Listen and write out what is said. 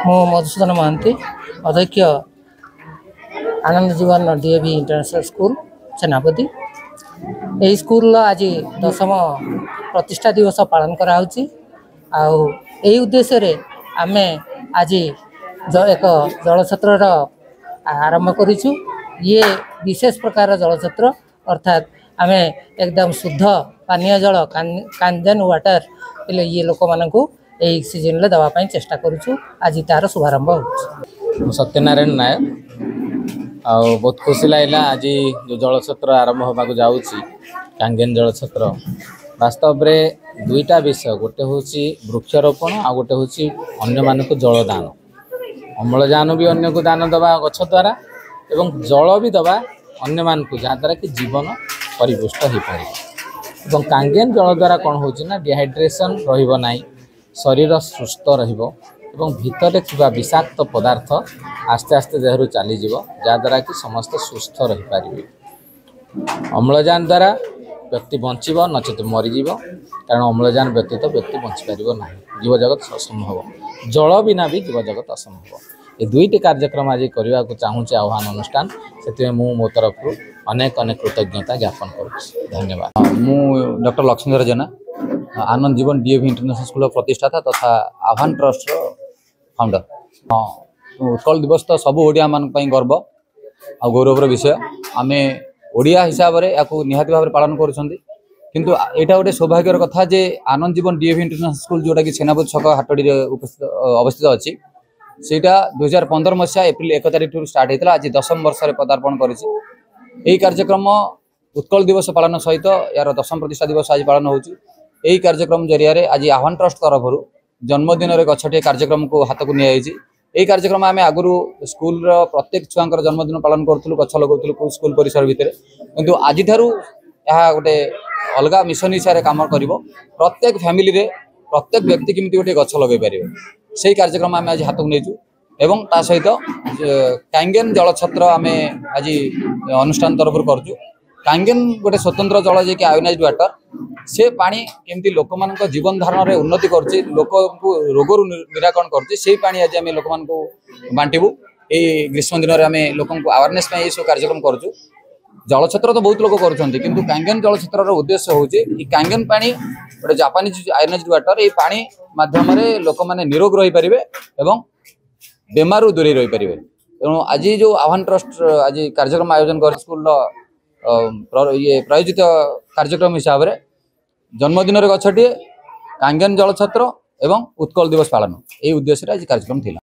ମୁଁ ମଧୁସୂଦନ ମହାନ୍ତି ଅଧ୍ୟକ୍ଷ ଆନନ୍ଦ ଜୀବନ DAV international school ସେନାପତି। ଏହି ସ୍କୁଲର ଆଜି 10ମ ପ୍ରତିଷ୍ଠା ଦିବସ ପାଳନ କରାହେଉଛି। ଆଉ ଏହି ଉଦ୍ଦେଶ୍ୟରେ ଆମେ ଆଜି ଏକ ଜଳଛତ୍ରର ଆରମ୍ଭ କରିଛୁ। ଇଏ ବିଶେଷ ପ୍ରକାର ଜଳଛତ୍ର, ଅର୍ଥାତ୍ ଆମେ ଏକଦମ ଶୁଦ୍ଧ ପାନୀୟ ଜଳ କାନ୍ଦେନ୍ ୱାଟର ଇଏ ଲୋକମାନଙ୍କୁ ଏହି ସିଜନରେ ଦେବା ପାଇଁ ଚେଷ୍ଟା କରୁଛୁ। ଆଜି ତାର ଶୁଭାରମ୍ଭ ହେଉଛି। ସତ୍ୟନାରାୟଣ ନାୟକ। ଆଉ ବହୁତ ଖୁସି ଲାଗିଲା ଆଜି ଯେଉଁ ଜଳଛତ୍ର ଆରମ୍ଭ ହେବାକୁ ଯାଉଛି କାଙ୍ଗେନ ଜଳଛତ୍ର। ବାସ୍ତବରେ ଦୁଇଟା ବିଷୟ, ଗୋଟେ ହେଉଛି ବୃକ୍ଷରୋପଣ, ଆଉ ଗୋଟେ ହେଉଛି ଅନ୍ୟମାନଙ୍କୁ ଜଳଦାନ। ଅମ୍ଳଜାନ ବି ଅନ୍ୟକୁ ଦାନ ଦେବା ଗଛ ଦ୍ୱାରା ଏବଂ ଜଳ ବି ଦେବା ଅନ୍ୟମାନଙ୍କୁ, ଯାହାଦ୍ୱାରା କି ଜୀବନ ପରିପୁଷ୍ଟ ହୋଇପାରିବ। ଏବଂ କାଙ୍ଗେନ ଜଳ ଦ୍ୱାରା କ'ଣ ହେଉଛି ନା ଡିହାଇଡ୍ରେସନ୍ ରହିବ ନାହିଁ, ଶରୀର ସୁସ୍ଥ ରହିବ ଏବଂ ଭିତରେ ଥିବା ବିଷାକ୍ତ ପଦାର୍ଥ ଆସ୍ତେ ଆସ୍ତେ ଦେହରୁ ଚାଲିଯିବ, ଯାହାଦ୍ୱାରା କି ସମସ୍ତେ ସୁସ୍ଥ ରହିପାରିବେ। ଅମ୍ଳଜାନ ଦ୍ୱାରା ବ୍ୟକ୍ତି ବଞ୍ଚିବ, ନଚେତ ମରିଯିବ, କାରଣ ଅମ୍ଳଜାନ ବ୍ୟତୀତ ବ୍ୟକ୍ତି ବଞ୍ଚିପାରିବ ନାହିଁ, ଜୀବଜଗତ ଅସମ୍ଭବ। ଜଳ ବିନା ବି ଜୀବଜଗତ ଅସମ୍ଭବ। ଏ ଦୁଇଟି କାର୍ଯ୍ୟକ୍ରମ ଆଜି କରିବାକୁ ଚାହୁଁଛି ଆହ୍ୱାନ ଅନୁଷ୍ଠାନ, ସେଥିପାଇଁ ମୁଁ ମୋ ତରଫରୁ ଅନେକ ଅନେକ କୃତଜ୍ଞତା ଜ୍ଞାପନ କରୁଛି। ଧନ୍ୟବାଦ। ମୁଁ ଡକ୍ଟର ଲକ୍ଷ୍ମୀଧର ଜେନା, ଆନନ୍ଦ ଜୀବନ ଡିଏଭି ଇଣ୍ଟରନ୍ୟାସନାଲ ସ୍କୁଲର ପ୍ରତିଷ୍ଠାତା ତଥା ଆହ୍ୱାନ ଟ୍ରଷ୍ଟର फाउंडर। उत्कल दिवस तो सब ओडिया मान गर्व आ गौरवर विषय। आम ओडिया हिसाब से या निहाती भाव पालन किंतु यहाँ गोटे सौभाग्यर कथा जे आनंद जीवन डीएवी इंटरनेशनल स्कूल जोटा कि सेनापति छक हाटड़ी अवस्थित अच्छी सेटा 2015 मसीहा एप्रिल 1 तारिख स्टार्ट होता। आज 10म वर्ष पदार्पण कर कार्यक्रम उत्कल दिवस पालन सहित यार 10म प्रतिष्ठा दिवस आज पालन हो कार्यक्रम जरिया आज आह्वान ट्रस्ट तरफ जन्मदिन गछटे कार्यक्रम को हाथ को नि कार्यक्रम आम आगु स्कूल प्रत्येक छुआ जन्मदिन पालन करूँ, गछ लगो स्कूल परिसर भितर, किंतु आज गोटे अलग मिशन हिसाब से कम कर प्रत्येक फैमिली रे प्रत्येक व्यक्ति केमती गोटे गछ लगे पारे से कार्यक्रम आम आज हाथ को नहीं एवं ता सहित कांगेन जलछत्र आम आज अनुष्ठान तरफ करूँ। कांगेन गोटे स्वतंत्र जल जे आयोनाइज्ड वाटर से पानी केमती लोक मान जीवन धारण में उन्नति कर लोक रोगर निराकरण कर पानी आज आम लोक बांटबू। ये ग्रीष्म दिन में आम लोक अवेयरनेस ये सब कार्यक्रम करूँ। जलछत्र तो बहुत लोग करुँच किंतु कांगेन जलछत्र उद्देश्य हूँ कांगेन पानी गोटे जापानीज आयोनाइज्ड वाटर ये पानी माध्यम लोक मैंने निरोग रही पारे एवं बेमार दूरे रही पारे। तेणु आज जो आह्वान ट्रस्ट आज कार्यक्रम आयोजन कर स्कूल ये प्रायोजित कार्यक्रम हिसाब से जन्मदिन गछटे कांगेन जलछत्र एवं उत्कल दिवस पालन ये उद्देश्य आज कार्यक्रम थिला।